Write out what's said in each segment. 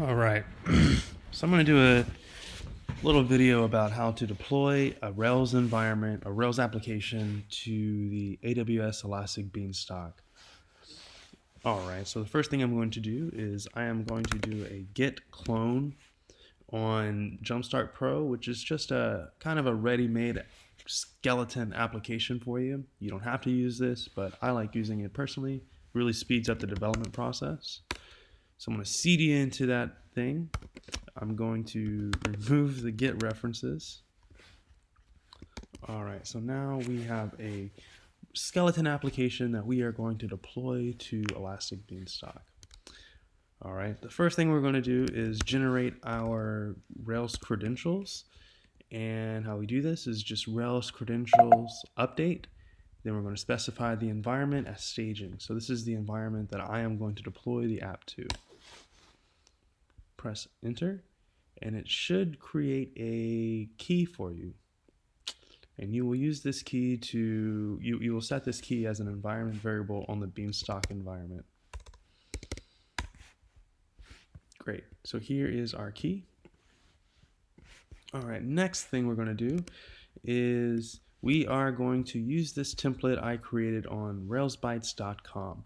All right, so I'm going to do a little video about how to deploy a Rails environment, a Rails application to the AWS Elastic Beanstalk. All right, so the first thing I'm going to do is I am going to do a git clone on Jumpstart Pro, which is just a kind of a ready-made skeleton application for you. You don't have to use this, but I like using it personally. It really speeds up the development process. So I'm going to cd into that thing. I'm going to remove the git references. All right, so now we have a skeleton application that we are going to deploy to Elastic Beanstalk. All right, the first thing we're going to do is generate our Rails credentials. And how we do this is just Rails credentials update. Then we're going to specify the environment as staging. So this is the environment that I am going to deploy the app to. Press enter, and it should create a key for you. And you will use this key to, you will set this key as an environment variable on the Beanstalk environment. Great, so here is our key. All right, next thing we're going to do is we are going to use this template I created on railsbytes.com.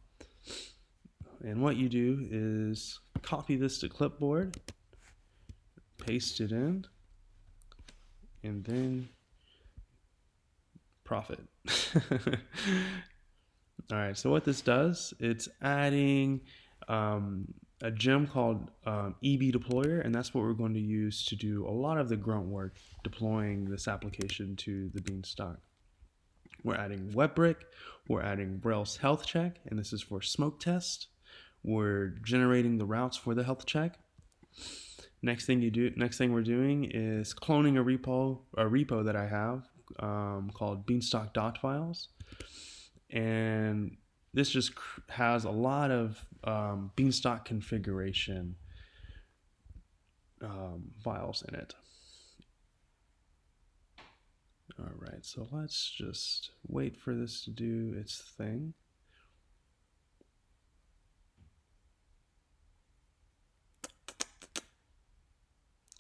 And what you do is copy this to clipboard, paste it in, and then profit. All right, so what this does, it's adding a gem called EB deployer, and that's what we're going to use to do a lot of the grunt work deploying this application to the Beanstalk. We're adding WebBrick, we're adding Rails health check, and this is for smoke test. We're generating the routes for the health check. Next thing we're doing is cloning a repo that I have called beanstalk.files. And this just has a lot of Beanstalk configuration files in it. All right, so let's just wait for this to do its thing.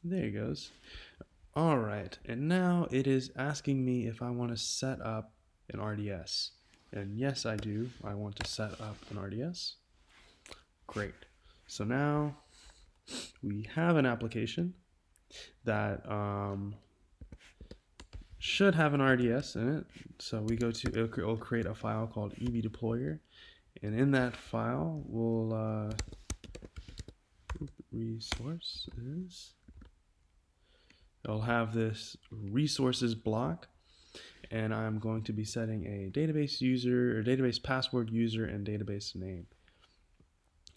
There it goes. All right, and now it is asking me if I want to set up an RDS. And yes, I do. I want to set up an RDS. Great. So now we have an application that should have an RDS in it. So we go to, it'll create a file called EB deployer. And in that file, we'll resources. It'll have this resources block, and I'm going to be setting a database user, or database password user, and database name.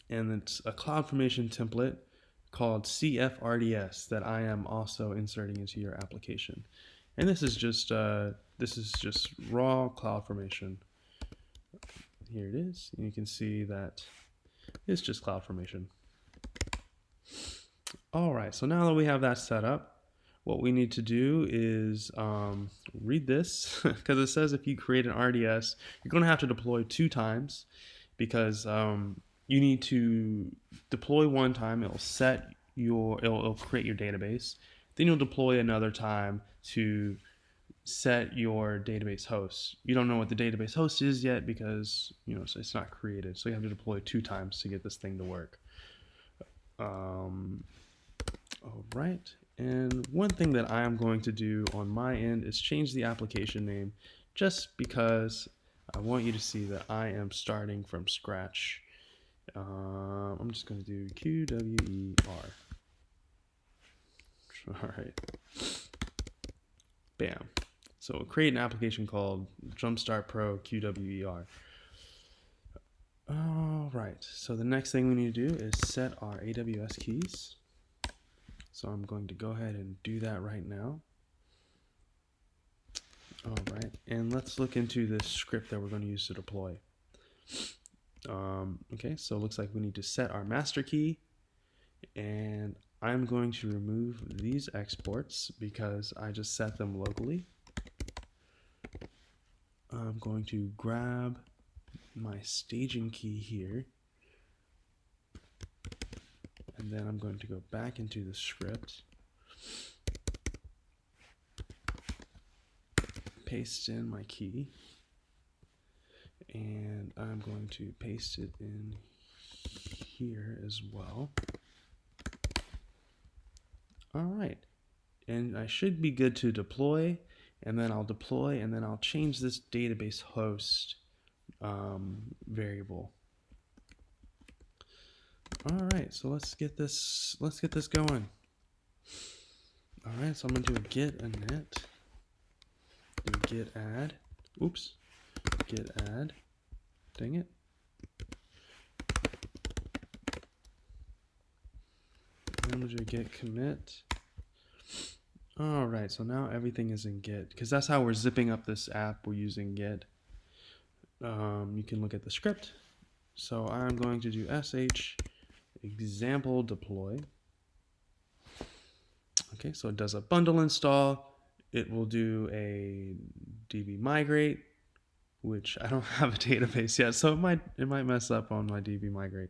And it's a CloudFormation template called CFRDS that I am also inserting into your application. And this is just raw CloudFormation. Here it is. And you can see that it's just CloudFormation. All right, so now that we have that set up, what we need to do is read this, because it says if you create an RDS, you're going to have to deploy 2 times, because you need to deploy one time. It'll create your database. Then you'll deploy another time to set your database host. You don't know what the database host is yet because it's not created. So you have to deploy 2 times to get this thing to work. All right. And one thing that I am going to do on my end is change the application name, just because I want you to see that I am starting from scratch. I'm just going to do QWER. All right. Bam. So we'll create an application called Jumpstart Pro QWER. All right. So the next thing we need to do is set our AWS keys. So I'm going to go ahead and do that right now. All right, and let's look into this script that we're going to use to deploy. Okay, so it looks like we need to set our master key, and I'm going to remove these exports because I just set them locally. I'm going to grab my staging key here, And then I'm going to go back into the script, paste in my key, and I'm going to paste it in here as well. All right, and I should be good to deploy, and then I'll deploy, and then I'll change this database host variable. All right, so let's get this going. All right, so I'm gonna do a git init, do a git add, oops, git add, dang it. And I'm gonna do a git commit. All right, so now everything is in Git, because that's how we're zipping up this app. We're using Git. You can look at the script. So I'm going to do sh example deploy. Okay, so it does a bundle install. It will do a db migrate, which I don't have a database yet, so it might mess up on my db migrate.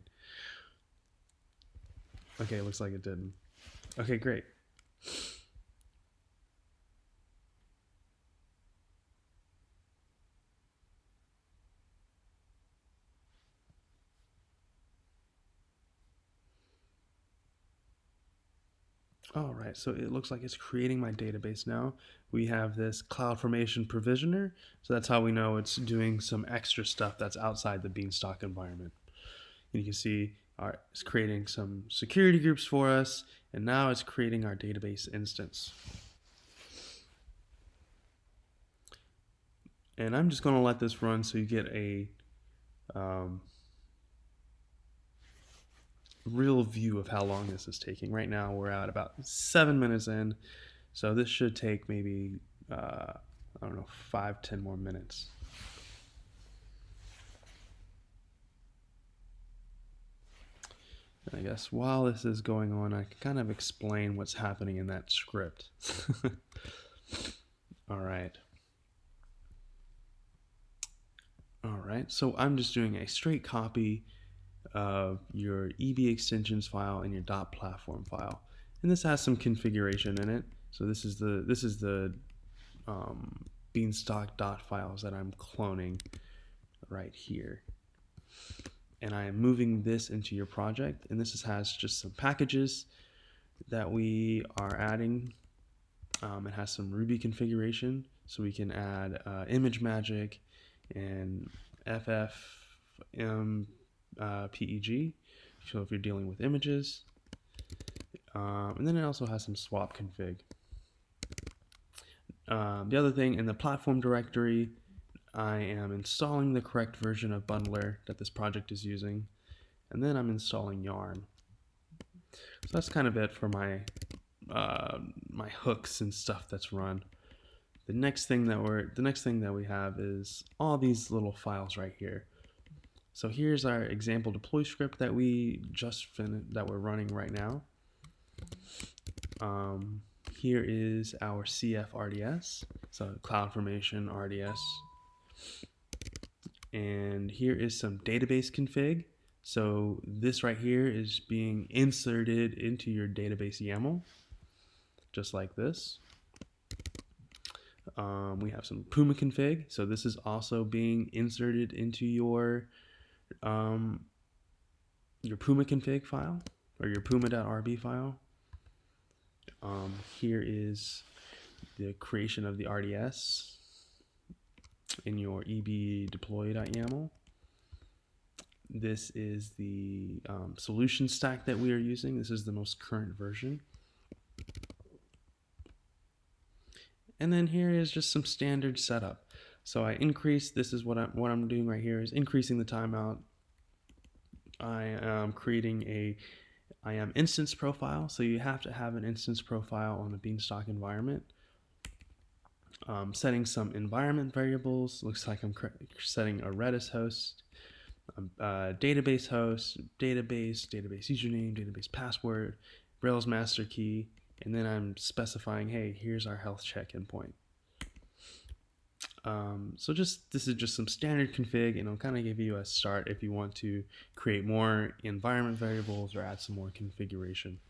Okay, it looks like it didn't. Okay, great. All right, so it looks like it's creating my database now. We have this CloudFormation provisioner, so that's how we know it's doing some extra stuff that's outside the Beanstalk environment. And you can see it's creating some security groups for us, and now it's creating our database instance. And I'm just going to let this run so you get a real view of how long this is taking. Right now we're at about 7 minutes in, so this should take maybe I don't know, 5-10 more minutes. And I guess while this is going on, I can kind of explain what's happening in that script. All right. All right, so I'm just doing a straight copy of your EB extensions file and your .platform file, and this has some configuration in it. So this is the Beanstalk .files that I'm cloning right here, and I am moving this into your project. And this has just some packages that we are adding. It has some Ruby configuration, so we can add ImageMagick and FFmpeg, so if you're dealing with images. And then it also has some swap config. The other thing, in the platform directory, I am installing the correct version of bundler that this project is using, and then I'm installing yarn. So that's kind of it for my my hooks and stuff that's run. The next thing that we have is all these little files right here. So here's our example deploy script that we just finished, that we're running right now. Here is our CF RDS, so CloudFormation RDS. And here is some database config. So this right here is being inserted into your database YAML, just like this. We have some Puma config, so this is also being inserted into your Puma config file, or your puma.rb file. Here is the creation of the RDS in your ebdeploy.yaml. This is the solution stack that we are using. This is the most current version. And then here is just some standard setup. So I increase, this is what I'm doing right here, is increasing the timeout. I am creating a IAM instance profile. So you have to have an instance profile on the Beanstalk environment. Setting some environment variables. Looks like I'm setting a Redis host, database host, database username, database password, Rails master key, and then I'm specifying, hey, here's our health check endpoint. So this is just some standard config, and I'll kind of give you a start if you want to create more environment variables or add some more configuration.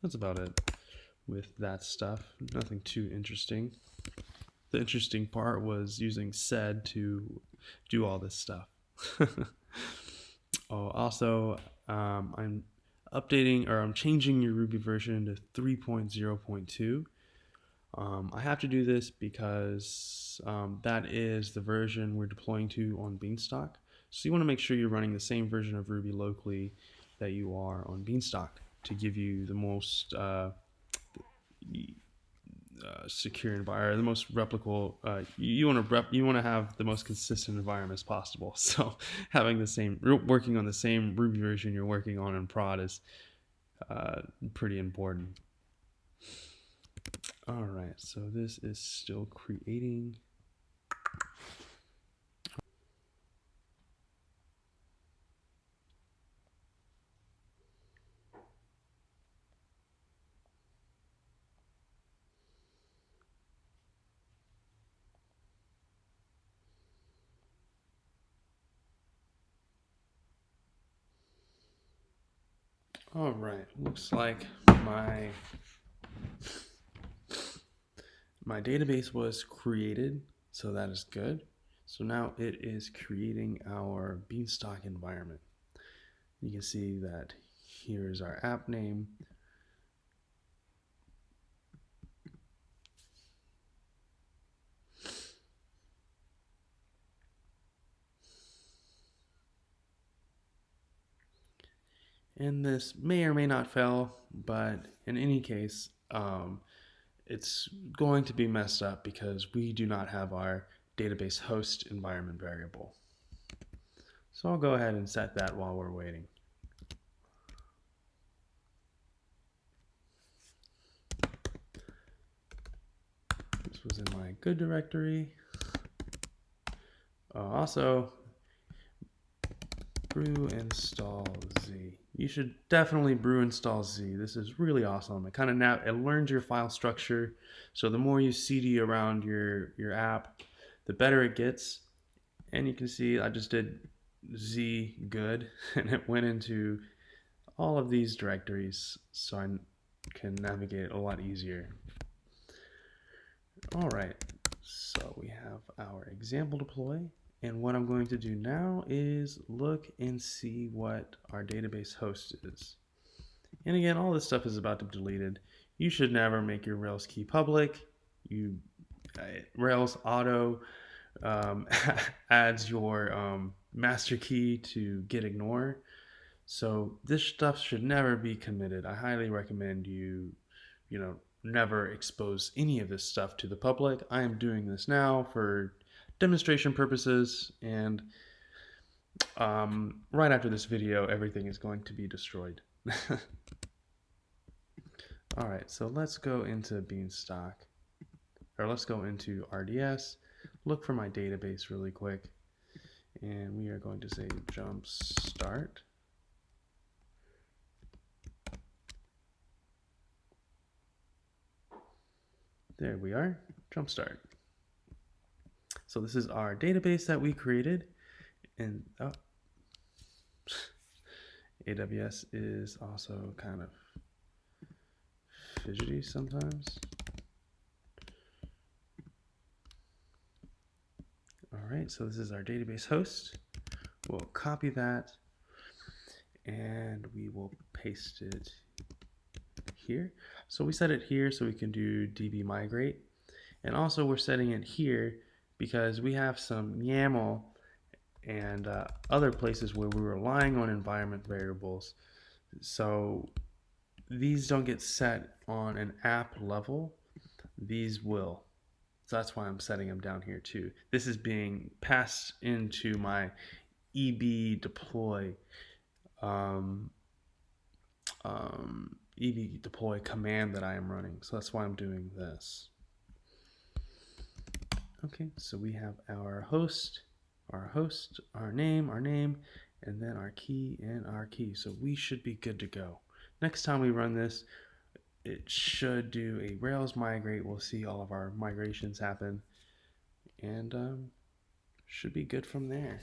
That's about it with that stuff. Nothing too interesting. The interesting part was using sed to do all this stuff. Also, I'm I'm changing your Ruby version to 3.0.2. I have to do this because that is the version we're deploying to on Beanstalk. So you want to make sure you're running the same version of Ruby locally that you are on Beanstalk to give you the most secure environment, the most replicable. You want to have the most consistent environment as possible. So having the same, working on the same Ruby version you're working on in prod is pretty important. All right, so this is still creating. All right, looks like my database was created, so that is good. So now it is creating our Beanstalk environment. You can see that here is our app name. And this may or may not fail, but in any case, it's going to be messed up because we do not have our database host environment variable. So I'll go ahead and set that while we're waiting. This was in my good directory. Also, brew install z. You should definitely brew install z. This is really awesome. It learns your file structure. So the more you cd around your app, the better it gets. And you can see I just did z good, and it went into all of these directories, so I can navigate a lot easier. All right, so we have our example deploy. And what I'm going to do now is look and see what our database host is. And again, all this stuff is about to be deleted. You should never make your Rails key public. Rails auto adds your master key to get ignore. So this stuff should never be committed. I highly recommend you never expose any of this stuff to the public. I am doing this now for demonstration purposes, and right after this video, everything is going to be destroyed. All right, so let's go into Beanstalk, or let's go into RDS, look for my database really quick, and we are going to say jump start. There we are, jump start. So this is our database that we created, and AWS is also kind of fidgety sometimes. All right, so this is our database host. We'll copy that and we will paste it here. So we set it here so we can do db migrate, and also we're setting it here because we have some YAML and other places where we're relying on environment variables. So these don't get set on an app level, these will. So that's why I'm setting them down here too. This is being passed into my EB deploy EB deploy command that I am running. So that's why I'm doing this. Okay, so we have our host, our name, and then our key and our key. So we should be good to go. Next time we run this, it should do a Rails migrate. We'll see all of our migrations happen, and should be good from there.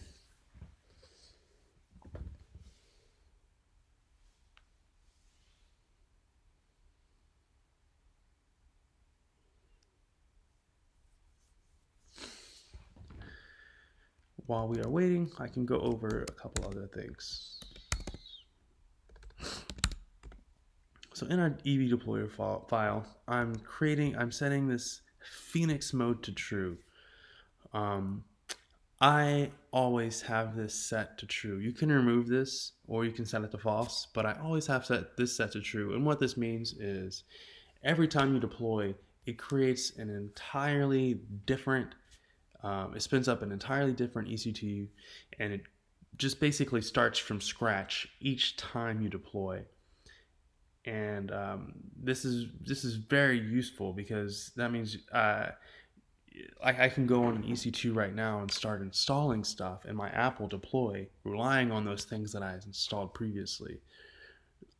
While we are waiting, I can go over a couple other things. So in our EV deployer file, I'm setting this Phoenix mode to true. I always have this set to true. You can remove this or you can set it to false, but I always have this set to true. And what this means is every time you deploy, it creates an entirely different, it spins up an entirely different EC2, and it just basically starts from scratch each time you deploy. And this is very useful because that means I can go on an EC2 right now and start installing stuff, and my app will deploy, relying on those things that I installed previously.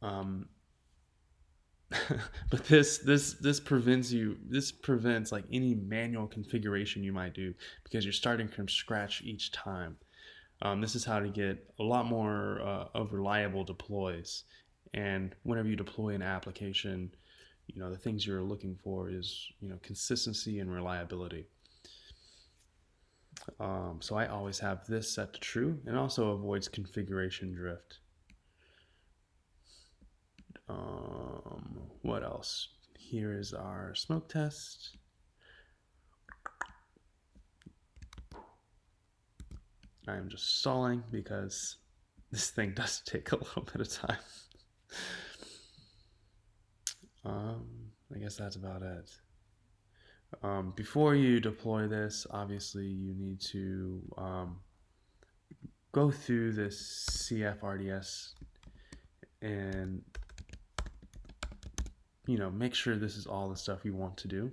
Um, but this prevents like any manual configuration you might do because you're starting from scratch each time. This is how to get a lot more of reliable deploys. And whenever you deploy an application, the things you're looking for is consistency and reliability. So I always have this set to true, and also avoids configuration drift. What else? Here is our smoke test. I'm just stalling because this thing does take a little bit of time. I guess that's about it. Before you deploy this, obviously you need to go through this CFRDS and make sure this is all the stuff you want to do.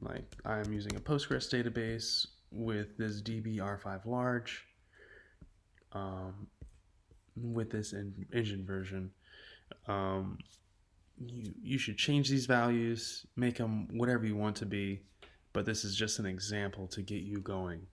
Like I'm using a Postgres database with this DB-R5 large with this engine version. You should change these values, make them whatever you want to be, but this is just an example to get you going.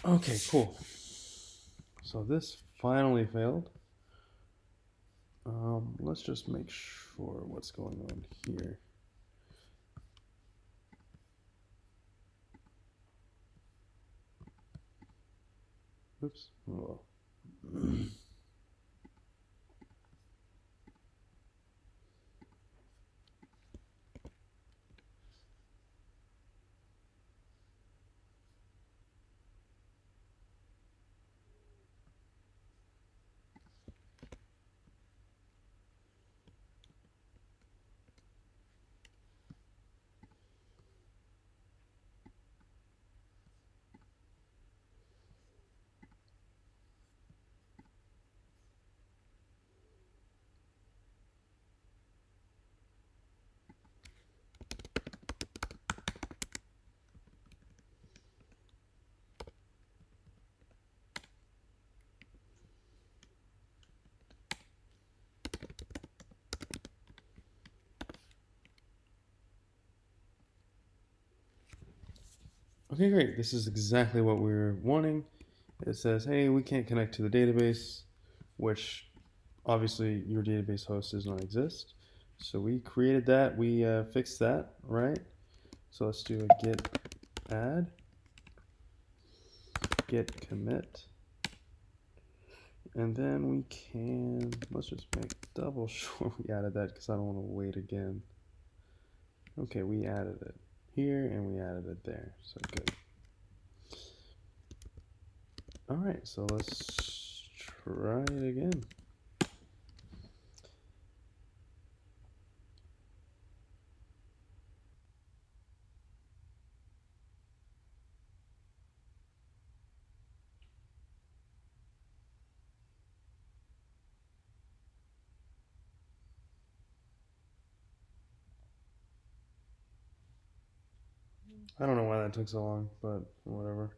Okay, cool. So this finally failed. Let's just make sure what's going on here. Oops. Oh. Okay, great. This is exactly what we were wanting. It says, hey, we can't connect to the database, which obviously your database host does not exist. So we created that. We fixed that, right? So let's do a git add, git commit. And then we can, let's just make double sure we added that because I don't want to wait again. Okay, we added it here and we added it there, so good. All right, so let's try it again. I don't know why that took so long, but whatever.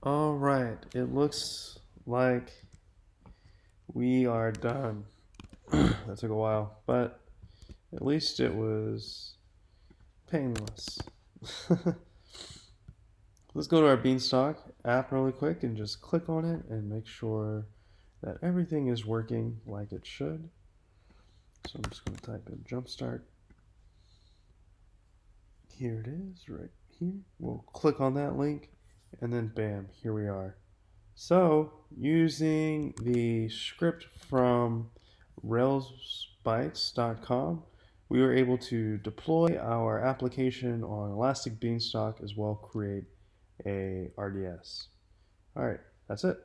All right, it looks like we are done. That took a while, but at least it was painless. Let's go to our Beanstalk app really quick and just click on it and make sure that everything is working like it should. So I'm just going to type in jumpstart. Here it is, right here. We'll click on that link and then bam, here we are. So using the script from railsbytes.com, we were able to deploy our application on Elastic Beanstalk as well create a RDS. All right, that's it.